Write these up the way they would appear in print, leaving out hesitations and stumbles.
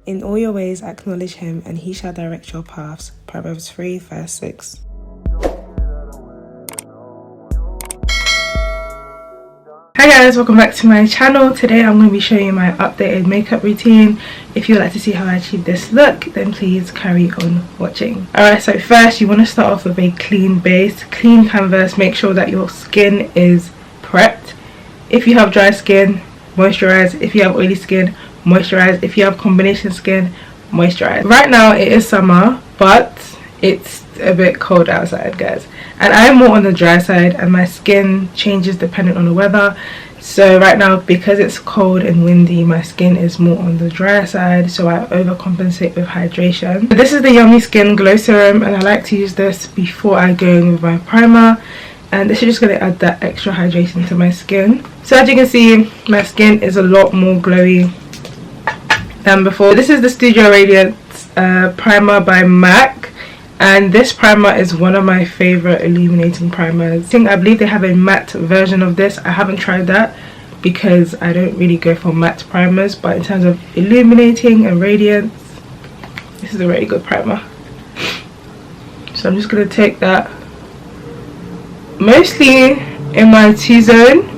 In all your ways acknowledge him, and he shall direct your paths. Proverbs 3 verse 6. Hi guys, welcome back to my channel. Today I'm going to be showing you my updated makeup routine. If you'd like to see how I achieve this look, then please carry on watching. Alright, so first you want to start off with a clean base, clean canvas. Make sure that your skin is prepped. If you have dry skin, moisturize. If you have oily skin, moisturize. If you have combination skin, moisturize. Right now it is summer, but it's a bit cold outside, guys, and I'm more on the dry side and my skin changes depending on the weather. So right now, because it's cold and windy, my skin is more on the dry side, so I overcompensate with hydration. This is the Yummy Skin Glow Serum, and I like to use this before I go in with my primer, and this is just going to add that extra hydration to my skin. So as you can see, my skin is a lot more glowy than before. This is the Studio Radiance primer by MAC, and this primer is one of my favorite illuminating primers. I believe they have a matte version of this. I haven't tried that because I don't really go for matte primers, but in terms of illuminating and radiance, this is a really good primer. So I'm just going to take that mostly in my T-zone.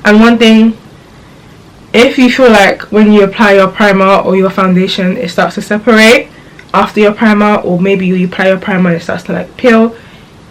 And one thing, if you feel like when you apply your primer or your foundation it starts to separate after your primer, or maybe you apply your primer and it starts to like peel,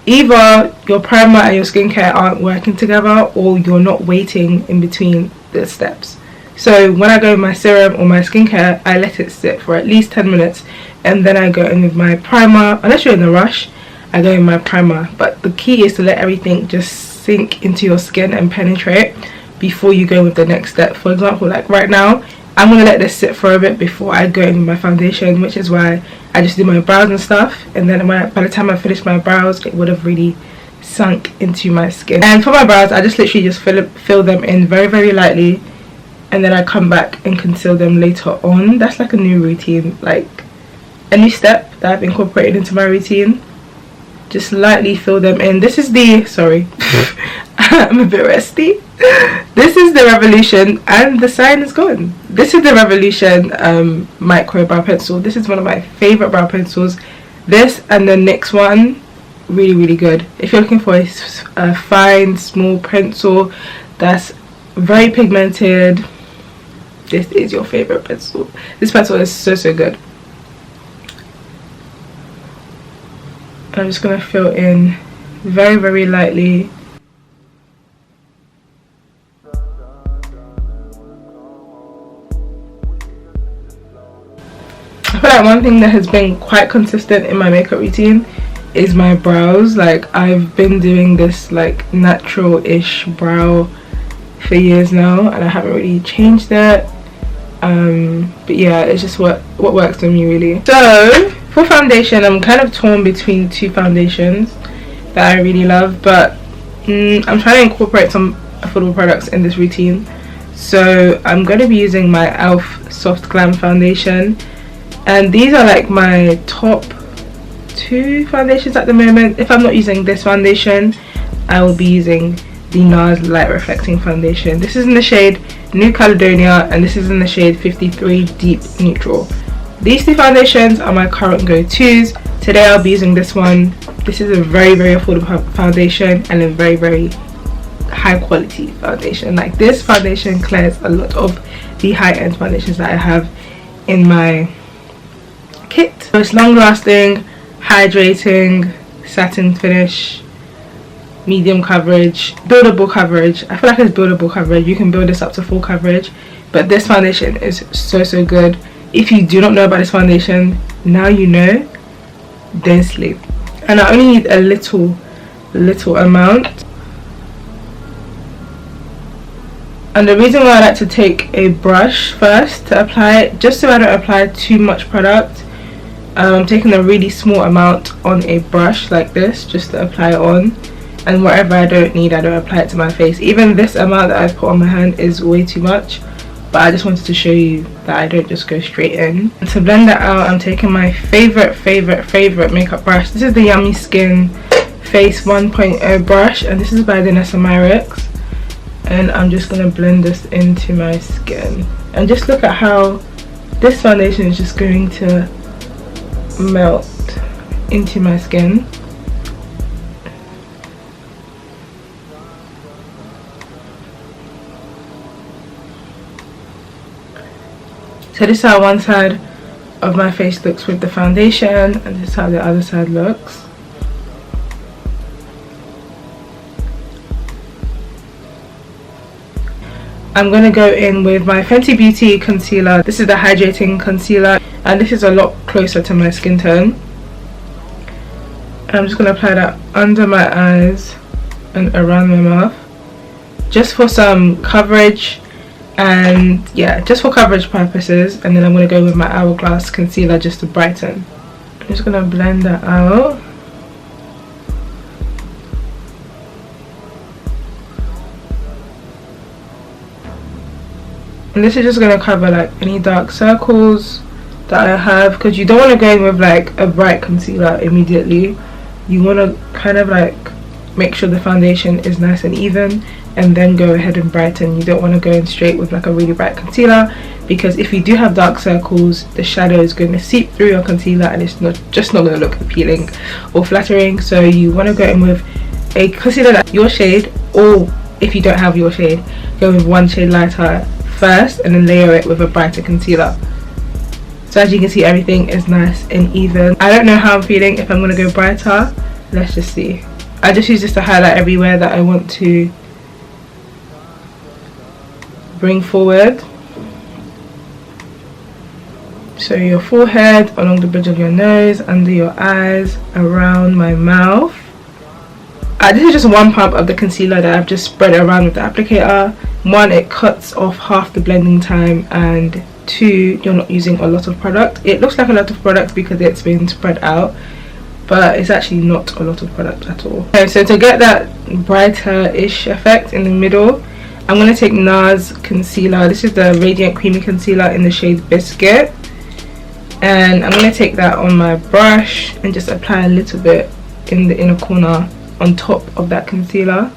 either your primer and your skincare aren't working together or you're not waiting in between the steps. So when I go with my serum or my skincare, I let it sit for at least 10 minutes and then I go in with my primer. Unless you're in a rush, I go in my primer, but the key is to let everything just sink into your skin and penetrate before you go with the next step. For example, like right now, I'm going to let this sit for a bit before I go in with my foundation, which is why I just do my brows and stuff, and then by the time I finish my brows, it would have really sunk into my skin. And for my brows, I just literally just fill them in very, very lightly, and then I come back and conceal them later on. That's like a new routine, like a new step that I've incorporated into my routine. Just lightly fill them in. This is the, sorry, I'm a bit rusty. This is the Revolution, and the sign is gone. This is the Revolution micro brow pencil. This is one of my favorite brow pencils. This and the NYX one, really, really good. If you're looking for a fine, small pencil that's very pigmented, this is your favorite pencil. This pencil is so, so good. I'm just going to fill in very, very lightly. I feel like one thing that has been quite consistent in my makeup routine is my brows. Like, I've been doing this like natural-ish brow for years now, and I haven't really changed it. But yeah, it's just what works on me, really. So for foundation, I'm kind of torn between two foundations that I really love, but I'm trying to incorporate some affordable products in this routine. So I'm going to be using my e.l.f. Soft Glam foundation, and these are like my top two foundations at the moment. If I'm not using this foundation, I will be using the Nars Light Reflecting Foundation. This is in the shade New Caledonia, and this is in the shade 53 Deep Neutral. These two foundations are my current go-tos. Today I'll be using this one. This is a very, very affordable foundation and a very, very high quality foundation. Like, this foundation clears a lot of the high-end foundations that I have in my kit. So it's long lasting, hydrating, satin finish, medium coverage, buildable coverage. I feel like it's buildable coverage. You can build this up to full coverage, but this foundation is so, so good. If you do not know about this foundation, now you know. Don't sleep. And I only need a little amount. And the reason why I like to take a brush first to apply it, just so I don't apply too much product, I'm taking a really small amount on a brush like this just to apply it on, and wherever I don't need, I don't apply it to my face. Even this amount that I've put on my hand is way too much, but I just wanted to show you that I don't just go straight in. And to blend that out, I'm taking my favorite makeup brush. This is the Yummy Skin Face 1.0 brush, and this is by Danessa Myricks. and I'm just going to blend this into my skin. And just look at how this foundation is just going to melt into my skin. So this is how one side of my face looks with the foundation, and this is how the other side looks. I'm going to go in with my Fenty Beauty concealer. This is the hydrating concealer, and this is a lot closer to my skin tone. And I'm just going to apply that under my eyes and around my mouth, just for some coverage, and yeah, just for coverage purposes. And then I'm going to go with my Hourglass concealer just to brighten. I'm just going to blend that out. And this is just going to cover like any dark circles that I have, because you don't want to go in with like a bright concealer immediately. You want to kind of like make sure the foundation is nice and even, and then go ahead and brighten. You don't want to go in straight with like a really bright concealer, because if you do have dark circles, the shadow is going to seep through your concealer and it's not going to look appealing or flattering. So you want to go in with a concealer that's your shade, or if you don't have your shade, go with one shade lighter first and then layer it with a brighter concealer. So as you can see, everything is nice and even. I don't know how I'm feeling, if I'm going to go brighter. Let's just see. I just use this to highlight everywhere that I want to bring forward. So your forehead, along the bridge of your nose, under your eyes, around my mouth. This is just one pump of the concealer that I've just spread around with the applicator. One, it cuts off half the blending time, and two, you're not using a lot of product. It looks like a lot of product because it's been spread out, but it's actually not a lot of product at all. Okay, so to get that brighter-ish effect in the middle, I'm going to take Nars concealer. This is the Radiant Creamy Concealer in the shade Biscuit, and I'm going to take that on my brush and just apply a little bit in the inner corner on top of that concealer,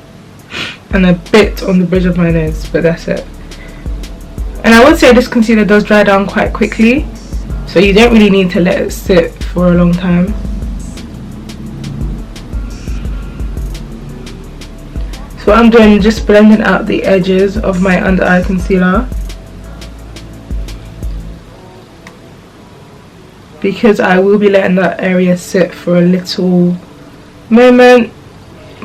and a bit on the bridge of my nose, but that's it. And I would say this concealer does dry down quite quickly, so you don't really need to let it sit for a long time. So what I'm doing is just blending out the edges of my under eye concealer, because I will be letting that area sit for a little moment.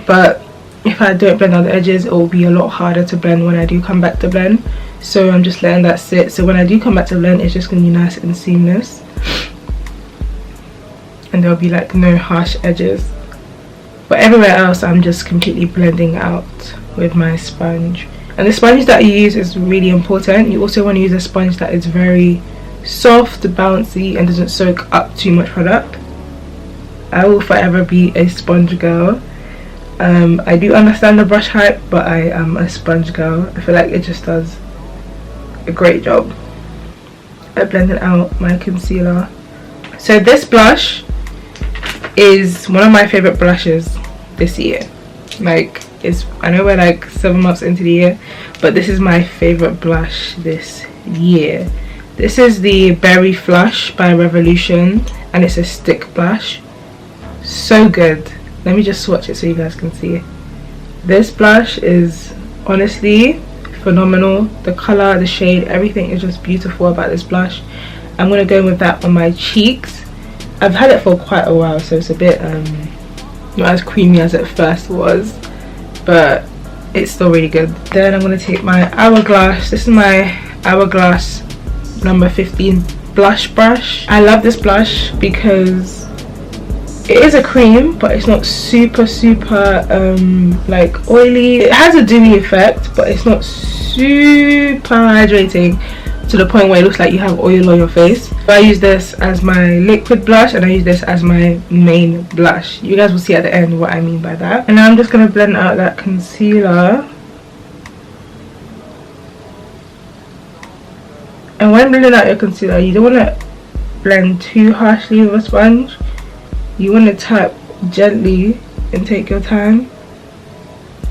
But if I don't blend out the edges, it will be a lot harder to blend when I do come back to blend. So I'm just letting that sit, so when I do come back to blend, it's just going to be nice and seamless, and there'll be like no harsh edges. But everywhere else, I'm just completely blending out with my sponge. And the sponge that you use is really important. You also want to use a sponge that is very soft, bouncy, and doesn't soak up too much product. I will forever be a sponge girl. I do understand the brush hype, but I am a sponge girl. I feel like it just does a great job at blending out my concealer. So this blush is one of my favorite blushes this year. Like, I know we're like 7 months into the year, but this is my favorite blush this year. This is the Berry Flush by Revolution, and it's a stick blush. So good. Let me just swatch it so you guys can see. This blush is honestly phenomenal. The color, the shade, everything is just beautiful about this blush. I'm going to go with that on my cheeks. I've had it for quite a while, so it's a bit not as creamy as it first was, but it's still really good. Then I'm going to take my Hourglass. This is my Hourglass number 15 blush brush. I love this blush because it is a cream, but it's not super like oily. It has a dewy effect, but it's not super hydrating to the point where it looks like you have oil on your face. So I use this as my liquid blush, and I use this as my main blush. You guys will see at the end what I mean by that. And now I'm just going to blend out that concealer. And when blending out your concealer, you don't want to blend too harshly with a sponge. You want to tap gently and take your time.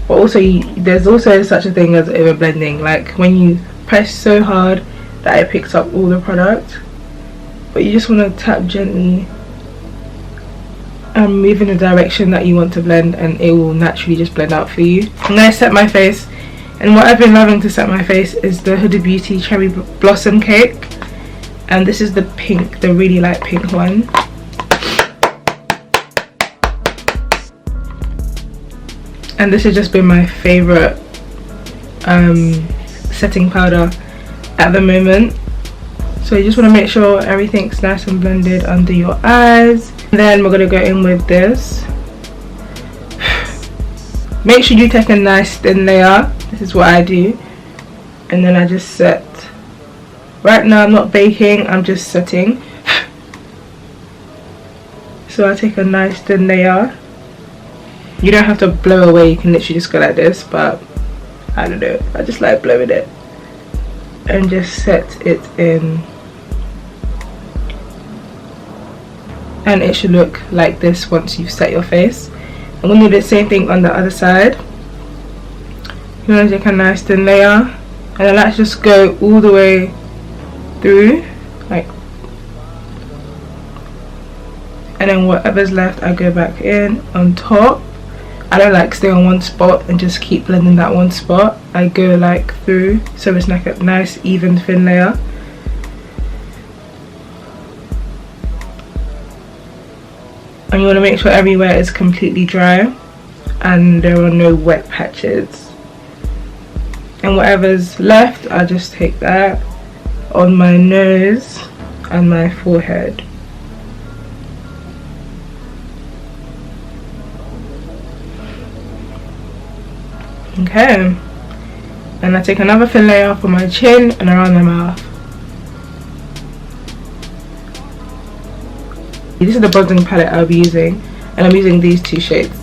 but also there's also such a thing as over blending, like when you press so hard that it picks up all the product, but you just want to tap gently and move in the direction that you want to blend, and it will naturally just blend out for you. I'm going to set my face, and what I've been loving to set my face is the Huda Beauty Cherry Blossom Cake, and this is the pink, the really light pink one. And this has just been my favorite setting powder at the moment. So you just want to make sure everything's nice and blended under your eyes. And then we're going to go in with this. Make sure you take a nice thin layer. This is what I do. And then I just set. Right now I'm not baking, I'm just setting. So I take a nice thin layer. You don't have to blow away, you can literally just go like this, but I don't know, I just like blowing it. And just set it in. And it should look like this once you've set your face. I'm going to do the same thing on the other side. You want to take a nice thin layer, and then let's just go all the way through, like, and then whatever's left I go back in on top. I don't like stay on one spot and just keep blending that one spot. I go like through, so it's like a nice even thin layer. And you want to make sure everywhere is completely dry and there are no wet patches. And whatever's left, I just take that on my nose and my forehead. Okay, and I take another thin layer for my chin and around my mouth. This is the bronzing palette I'll be using, and I'm using these two shades.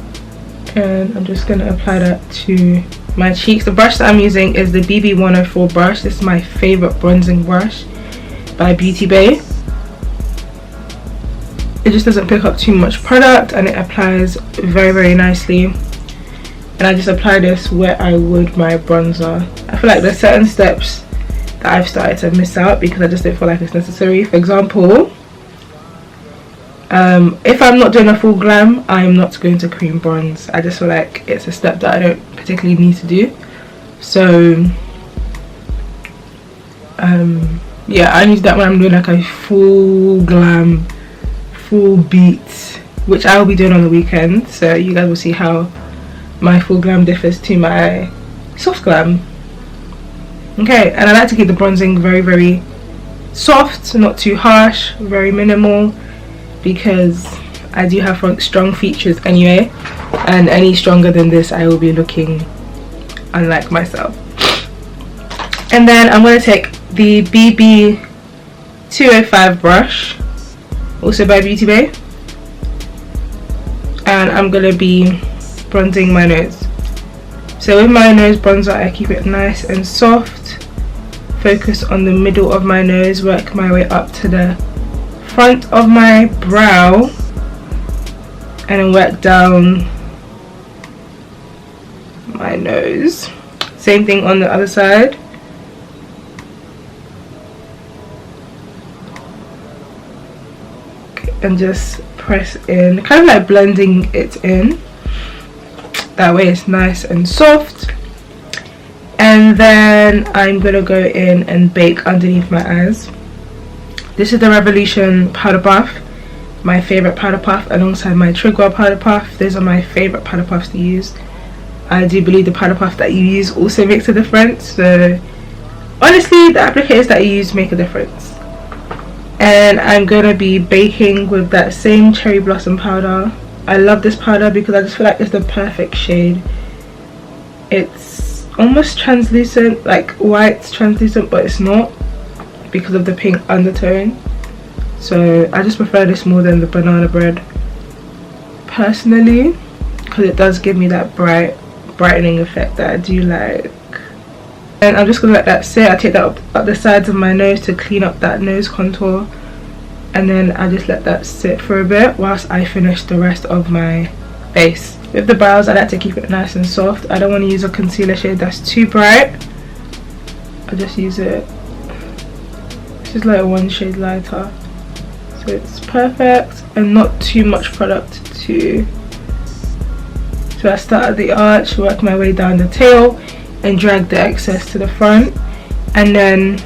And I'm just going to apply that to my cheeks. The brush that I'm using is the BB104 brush. This is my favorite bronzing brush by Beauty Bay. It just doesn't pick up too much product and it applies very, very nicely. And I just apply this where I would my bronzer. I feel like there's certain steps that I've started to miss out because I just don't feel like it's necessary. For example, if I'm not doing a full glam, I'm not going to cream bronze. I just feel like it's a step that I don't particularly need to do. So yeah, I use that when I'm doing like a full glam, full beat, which I will be doing on the weekend. So you guys will see how my full glam differs to my soft glam. Okay, and I like to keep the bronzing very, very soft, not too harsh, very minimal, because I do have strong features anyway, and any stronger than this I will be looking unlike myself. And then I'm going to take the BB205 brush, also by Beauty Bay, and I'm going to be bronzing my nose. So with my nose bronzer I keep it nice and soft, focus on the middle of my nose, work my way up to the front of my brow, and then work down my nose. Same thing on the other side. Okay, and just press in, kind of like blending it in. That way it's nice and soft. And then I'm gonna go in and bake underneath my eyes. This is the Revolution powder puff, my favorite powder puff, alongside my Trigger powder puff. Those are my favorite powder puffs to use. I do believe the powder puff that you use also makes a difference. So honestly, the applicators that you use make a difference. And I'm gonna be baking with that same cherry blossom powder. I love this powder because I just feel like it's the perfect shade. It's almost translucent, like white translucent, but it's not, because of the pink undertone. So I just prefer this more than the banana bread personally, because it does give me that brightening effect that I do like. And I'm just gonna let that sit. I take that up the sides of my nose to clean up that nose contour, and then I just let that sit for a bit whilst I finish the rest of my face. With the brows, I like to keep it nice and soft. I don't want to use a concealer shade that's too bright. I just use it. This is like 1 shade lighter, so it's perfect and not too much product too. So I start at the arch, work my way down the tail, and drag the excess to the front, and then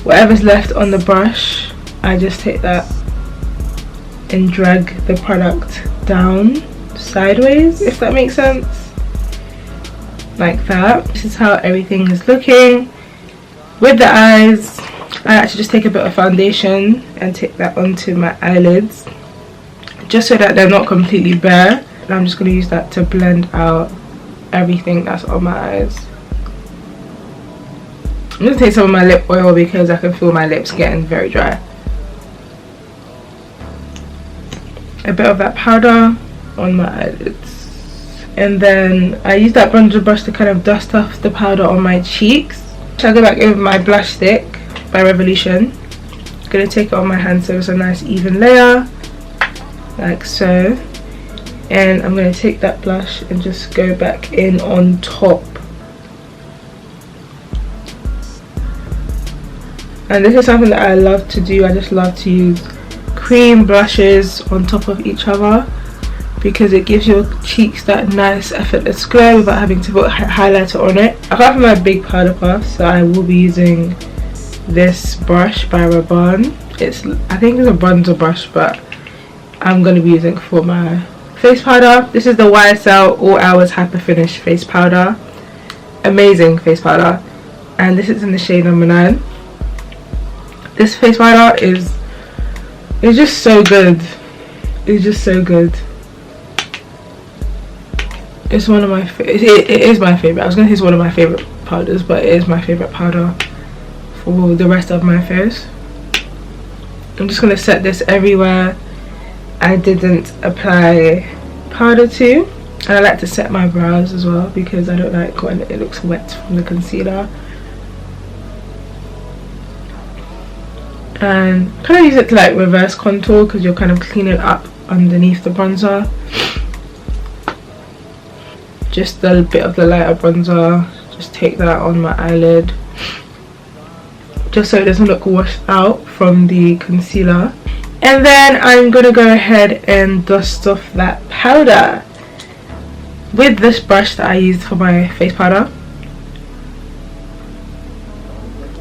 whatever's left on the brush, I just take that and drag the product down sideways, if that makes sense, like that. This is how everything is looking. With the eyes, I actually just take a bit of foundation and take that onto my eyelids, just so that they're not completely bare, and I'm just going to use that to blend out everything that's on my eyes. I'm going to take some of my lip oil because I can feel my lips getting very dry. A bit of that powder on my eyelids, and then I use that bronzer brush to kind of dust off the powder on my cheeks. So I go back in with my blush stick by Revolution. I'm going to take it on my hand so it's a nice even layer, like so. And I'm going to take that blush and just go back in on top. And this is something that I love to do. I just love to use cream blushes on top of each other because it gives your cheeks that nice effortless glow without having to put highlighter on it. I got from my big powder puff, so I will be using this brush by Rabanne. I think it's a bronzer brush, but I'm going to be using it for my face powder. This is the YSL All Hours Hyper Finish face powder. Amazing face powder, and this is in the shade number 9. This face powder is just so good. It's just so good. It's one of my it is my favorite. I was gonna say it's one of my favorite powders, but it is my favorite powder for the rest of my face. I'm just gonna set this everywhere I didn't apply powder to, and I like to set my brows as well because I don't like when it looks wet from the concealer. And kind of use it to like reverse contour because you're kind of cleaning up underneath the bronzer. Just a bit of the lighter bronzer, just take that on my eyelid just so it doesn't look washed out from the concealer. And then I'm gonna go ahead and dust off that powder with this brush that I used for my face powder.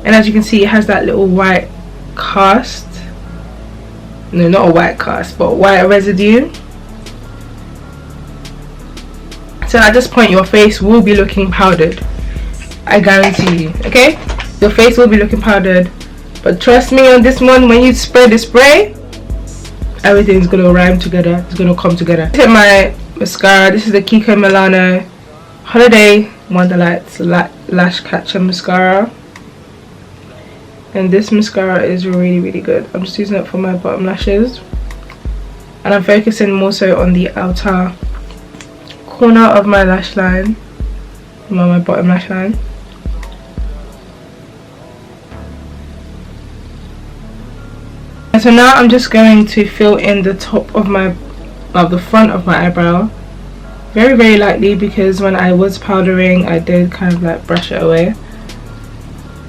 And as you can see, it has that little white cast, no, not a white cast, but white residue. So at this point your face will be looking powdered, I guarantee you. Okay, your face will be looking powdered, but trust me on this one, when you spray the spray, everything's gonna rhyme together, it's gonna come together. This is my mascara. This is the Kiko Milano Holiday Wonderlights Lash Catcher Mascara, and this mascara is really good. I'm just using it for my bottom lashes, and I'm focusing more so on the outer corner of my lash line, my bottom lash line. And so now I'm just going to fill in the top of the front of my eyebrow very lightly, because when I was powdering I did kind of like brush it away.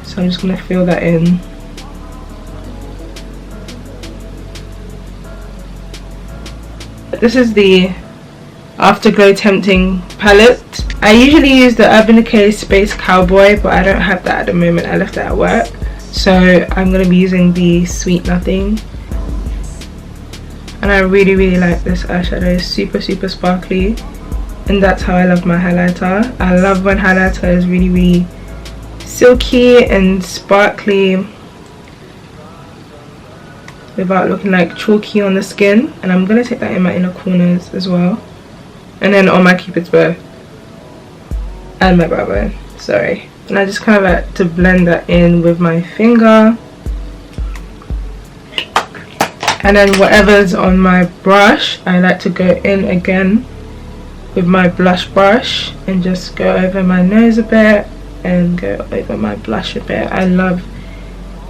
So I'm just going to fill that in. This is the Afterglow Tempting palette. I usually use the Urban Decay Space Cowboy, but I don't have that at the moment. I left it at work. So I'm going to be using the Sweet Nothing. And I really like this eyeshadow. It's super sparkly. And that's how I love my highlighter. I love when highlighter is really silky and sparkly without looking like chalky on the skin. And I'm going to take that in my inner corners as well, and then on my cupid's bow and my brow bone, sorry. And I just kind of like to blend that in with my finger, and then whatever's on my brush I like to go in again with my blush brush and just go over my nose a bit and go over my blush a bit. I love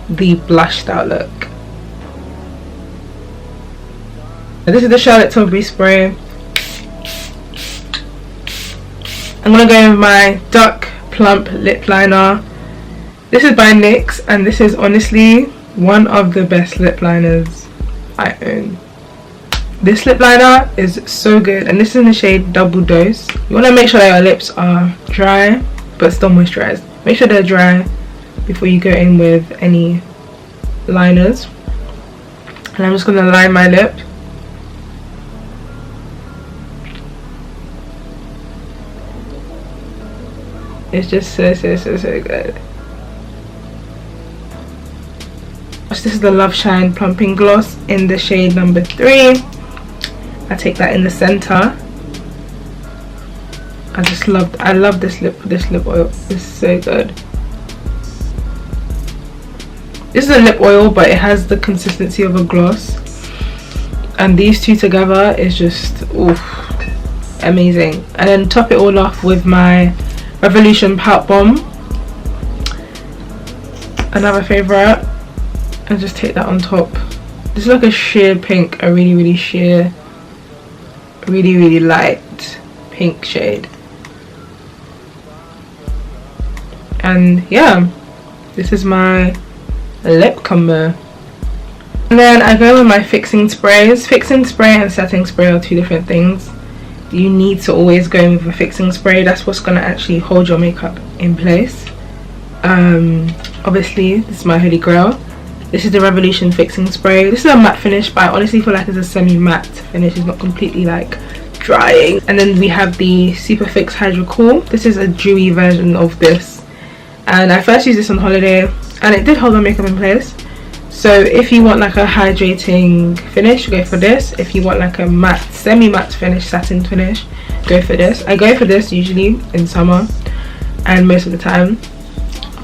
the blushed out look. This is the Charlotte Tilbury spray. I'm gonna go with my Duck Plump lip liner. This is by NYX, and this is honestly one of the best lip liners I own. This lip liner is so good, and this is in the shade Double Dose. You want to make sure that your lips are dry but still moisturized. Make sure they're dry before you go in with any liners. And I'm just going to line my lip. It's just so good. This is the Loveshine Plumping Gloss in the shade number 3. I take that in the center. I love this lip oil. It's so good. This is a lip oil, but it has the consistency of a gloss, and these two together is just oof, amazing. And then top it all off with my Revolution Pout Bomb, another favorite, and just take that on top. This is like a sheer pink, a really sheer, really light pink shade. And yeah, this is my lip combo. And then I go with my fixing sprays. Fixing spray and setting spray are two different things. You need to always go with a fixing spray. That's what's going to actually hold your makeup in place. Obviously this is my holy grail. This is the Revolution fixing spray. This is a matte finish, but I honestly feel like it's a semi-matte finish. It's not completely like drying. And then we have the Superfix Hydro Cool. This is a dewy version of this, and I first used this on holiday and it did hold my makeup in place. So if you want like a hydrating finish, go for this. If you want like a matte, semi-matte finish, satin finish, go for this. I go for this usually in summer and most of the time,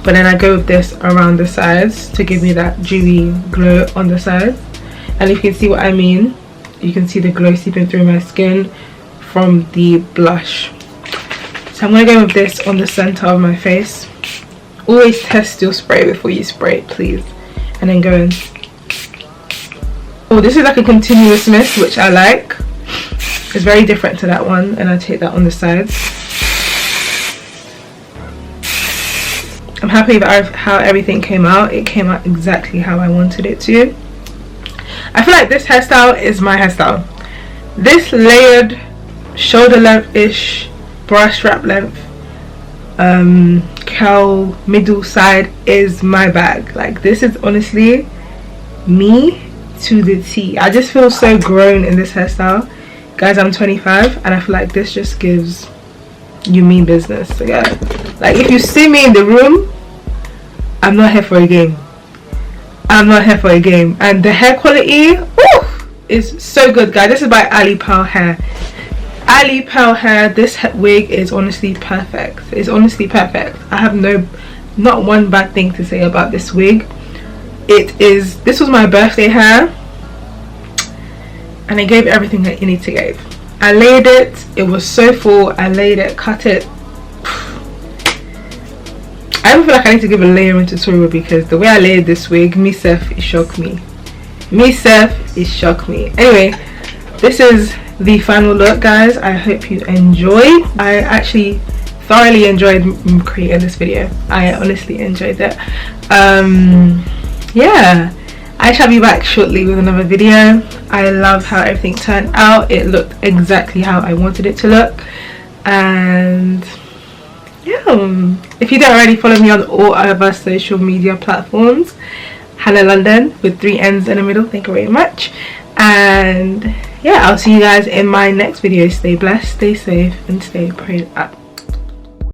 but then I go with this around the sides to give me that dewy glow on the sides. And if you can see what I mean, you can see the glow seeping through my skin from the blush. So I'm going to go with this on the center of my face. Always test your spray before you spray it, please. And then go in. Oh, this is like a continuous mist, which I like. It's very different to that one, and I take that on the sides. I'm happy with how everything came out. It came out exactly how I wanted it to. I feel like this hairstyle is my hairstyle. This layered shoulder length-ish brush wrap length curl middle side is my bag. Like, this is honestly me to the T. I just feel so grown in this hairstyle, guys. I'm 25 and I feel like this just gives you mean business. So yeah, like if you see me in the room, I'm not here for a game. I'm not here for a game. And the hair quality is so good, guys. This is by Ali Pearl Hair. Ali Pearl Hair. This wig is honestly perfect. It's honestly perfect. I have not one bad thing to say about this wig. This was my birthday hair, and I gave everything that you need to give. I laid it. It was so full. I laid it, cut it. I don't feel like I need to give a layering tutorial, because the way I laid this wig, myself, it shocked me. Anyway, this is the final look, guys. I hope you enjoyed. I actually thoroughly enjoyed creating this video. I honestly enjoyed it. Yeah, I shall be back shortly with another video. I love how everything turned out. It looked exactly how I wanted it to look. And yeah, if you don't already follow me on all other social media platforms, Hannah London with 3 N's in the middle. Thank you very much. And yeah, I'll see you guys in my next video. Stay blessed, stay safe, and stay prayed up.